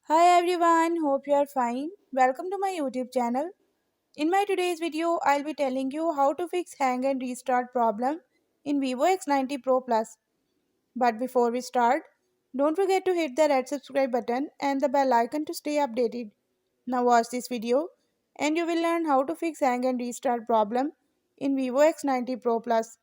Hi everyone, hope you are fine. Welcome to my YouTube channel. In my today's video, I'll be telling you how to fix hang and restart problem in Vivo X90 Pro Plus. But before we start, don't forget to hit the red subscribe button and the bell icon to stay updated. Now watch this video and you will learn how to fix hang and restart problem in Vivo X90 Pro Plus.